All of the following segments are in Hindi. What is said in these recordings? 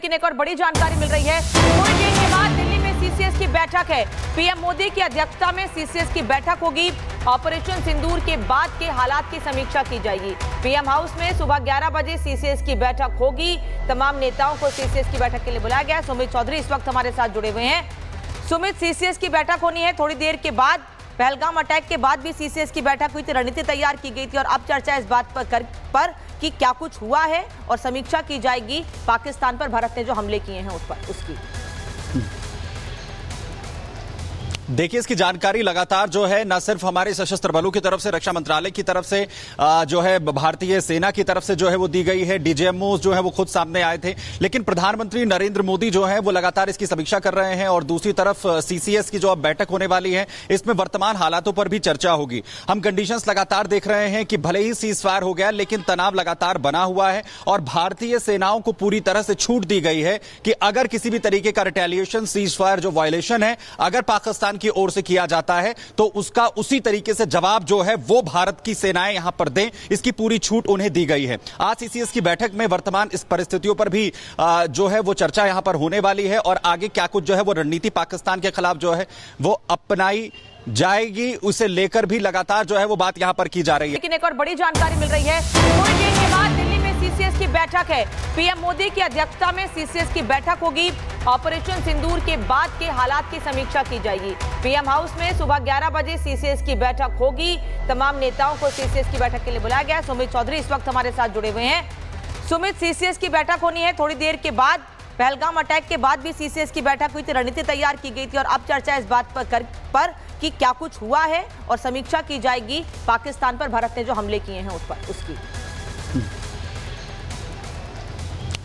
लेकिन एक और बड़ी जानकारी मिल रही है। थोड़ी देर के बाद दिल्ली में सीसीएस की बैठक है। पीएम मोदी की अध्यक्षता में सीसीएस की बैठक होगी। ऑपरेशन सिंदूर के बाद के हालात की समीक्षा की जाएगी। पीएम हाउस में सुबह 11 बजे सीसीएस की बैठक होगी। तमाम नेताओं को सीसीएस की बैठक के लिए बुलाया गया है। सुमित चौधरी इस वक्त हमारे साथ जुड़े हुए हैं। सुमित, सीसीएस की बैठक होनी है थोड़ी देर के बाद। पहलगाम अटैक के बाद भी सीसीएस की बैठक हुई थी, रणनीति तैयार की गई थी और अब चर्चा इस बात पर कि क्या कुछ हुआ है और समीक्षा की जाएगी पाकिस्तान पर भारत ने जो हमले किए हैं उस पर उसकी। देखिए, इसकी जानकारी लगातार जो है न सिर्फ हमारे सशस्त्र बलों की तरफ से, रक्षा मंत्रालय की तरफ से, जो है भारतीय सेना की तरफ से जो है वो दी गई है। डीजीएमओ जो है वो खुद सामने आए थे, लेकिन प्रधानमंत्री नरेंद्र मोदी जो है वो लगातार इसकी समीक्षा कर रहे हैं। और दूसरी तरफ सीसीएस की जो अब बैठक होने वाली है, इसमें वर्तमान हालातों पर भी चर्चा होगी। हम कंडीशंस लगातार देख रहे हैं कि भले ही सीज फायर हो गया, लेकिन तनाव लगातार बना हुआ है और भारतीय सेनाओं को पूरी तरह से छूट दी गई है कि अगर किसी भी तरीके का रिटेलिएशन, सीज फायर जो वायलेशन है, अगर पाकिस्तान की ओर से किया जाता है तो उसका उसी तरीके से जवाब जो है वो भारत की सेनाएं यहां पर दें, इसकी पूरी छूट उन्हें दी गई है। आज सीसीएस की बैठक में वर्तमान इस परिस्थितियों पर भी जो है वो चर्चा यहां पर होने वाली है और आगे क्या कुछ जो है वो रणनीति पाकिस्तान के खिलाफ जो है वो अपनाई जाएगी, उसे लेकर भी लगातार जो है वो बात यहां पर की जा रही है। लेकिन एक और बड़ी जानकारी मिल रही है। थोड़ी देर के बाद दिल्ली में सीसीएस की बैठक है। पीएम मोदी की अध्यक्षता में सीसीएस की बैठक होगी। ऑपरेशन सिंदूर के बाद के हालात की समीक्षा की जाएगी। पीएम हाउस में सुबह 11 बजे सीसीएस की बैठक होगी। तमाम नेताओं को सीसीएस की बैठक के लिए बुलाया गया है। सुमित चौधरी इस वक्त हमारे साथ जुड़े हुए हैं। सुमित, सीसीएस की बैठक होनी है थोड़ी देर के बाद। पहलगाम अटैक के बाद भी सीसीएस की बैठक हुई थी, रणनीति तैयार की गई थी और अब चर्चा इस बात पर कि क्या कुछ हुआ है और समीक्षा की जाएगी पाकिस्तान पर भारत ने जो हमले किए हैं उस पर उसकी।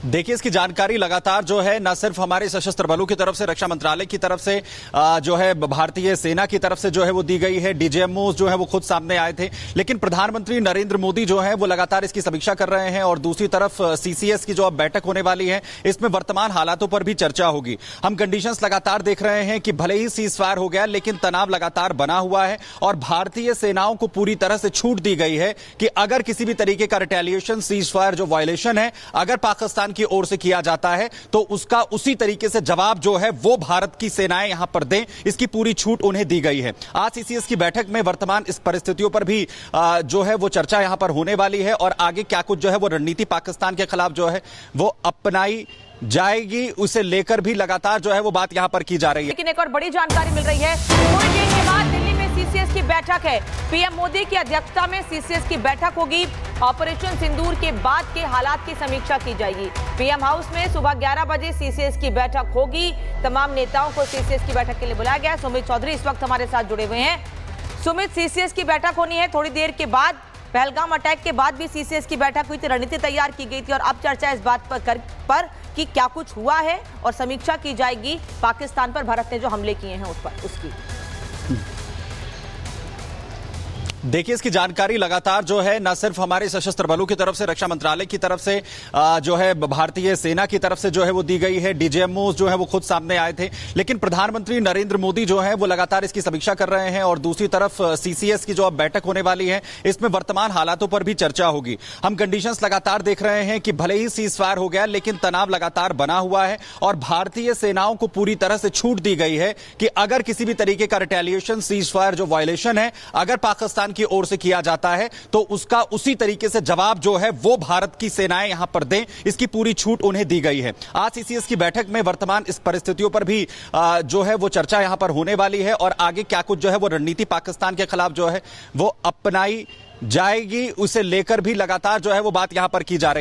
देखिए, इसकी जानकारी लगातार जो है न सिर्फ हमारे सशस्त्र बलों की तरफ से, रक्षा मंत्रालय की तरफ से, जो है भारतीय सेना की तरफ से जो है वो दी गई है। डीजीएमओ जो है वो खुद सामने आए थे, लेकिन प्रधानमंत्री नरेंद्र मोदी जो है वो लगातार इसकी समीक्षा कर रहे हैं और दूसरी तरफ सीसीएस की जो अब बैठक होने वाली है, इसमें वर्तमान हालातों पर भी चर्चा होगी। हम कंडीशंस लगातार देख रहे हैं कि भले ही सीज फायर हो गया, लेकिन तनाव लगातार बना हुआ है और भारतीय सेनाओं को पूरी तरह से छूट दी गई है कि अगर किसी भी तरीके का रिटेलिएशन, सीज फायर जो वायलेशन है, अगर पाकिस्तान की ओर से किया जाता है तो उसका उसी तरीके से जवाब जो है वो भारत की सेनाएं यहां पर दें, इसकी पूरी छूट उन्हें दी गई है। आज सीसीएस की बैठक में वर्तमान इस परिस्थितियों पर भी जो है वो चर्चा यहां पर होने वाली है और आगे क्या कुछ जो है वो रणनीति पाकिस्तान के खिलाफ जो है वो अपनाई जाएगी, उसे लेकर भी लगातार जो है वो बात यहां पर की जा रही है। लेकिन एक और बड़ी जानकारी मिल रही है। थोड़ी देर के बाद दिल्ली में सीसीएस की बैठक है। पीएम मोदी की अध्यक्षता में सीसीएस की बैठक होगी। ऑपरेशन सिंदूर के बाद के हालात की समीक्षा की जाएगी। पीएम हाउस में सुबह 11 बजे सीसीएस की बैठक होगी। तमाम नेताओं को सीसीएस की बैठक के लिए बुलाया गया है। सुमित चौधरी इस वक्त हमारे साथ जुड़े हुए हैं। सुमित, सीसीएस की बैठक होनी है थोड़ी देर के बाद। पहलगाम अटैक के बाद भी सीसीएस की बैठक हुई थी, रणनीति तैयार की गई थी और अब चर्चा इस बात पर कि क्या कुछ हुआ है और समीक्षा की जाएगी पाकिस्तान पर भारत ने जो हमले किए हैं उस पर उसकी। देखिए, इसकी जानकारी लगातार जो है न सिर्फ हमारे सशस्त्र बलों की तरफ से, रक्षा मंत्रालय की तरफ से, जो है भारतीय सेना की तरफ से जो है वो दी गई है। डीजीएमओ जो है वो खुद सामने आए थे, लेकिन प्रधानमंत्री नरेंद्र मोदी जो है वो लगातार इसकी समीक्षा कर रहे हैं और दूसरी तरफ सीसीएस की जो अब बैठक होने वाली है, इसमें वर्तमान हालातों पर भी चर्चा होगी। हम कंडीशंस लगातार देख रहे हैं कि भले ही सीज फायर हो गया, लेकिन तनाव लगातार बना हुआ है और भारतीय सेनाओं को पूरी तरह से छूट दी गई है कि अगर किसी भी तरीके का रिटेलिएशन, सीज फायर जो वायलेशन है, अगर पाकिस्तान की ओर से किया जाता है तो उसका उसी तरीके से जवाब जो है वो भारत की सेनाएं यहां पर दें, इसकी पूरी छूट उन्हें दी गई है। आज सीसीएस की बैठक में वर्तमान इस परिस्थितियों पर भी जो है वो चर्चा यहां पर होने वाली है और आगे क्या कुछ जो है वो रणनीति पाकिस्तान के खिलाफ जो है वो अपनाई जाएगी, उसे लेकर भी लगातार जो है वो बात यहां पर की जा रही है।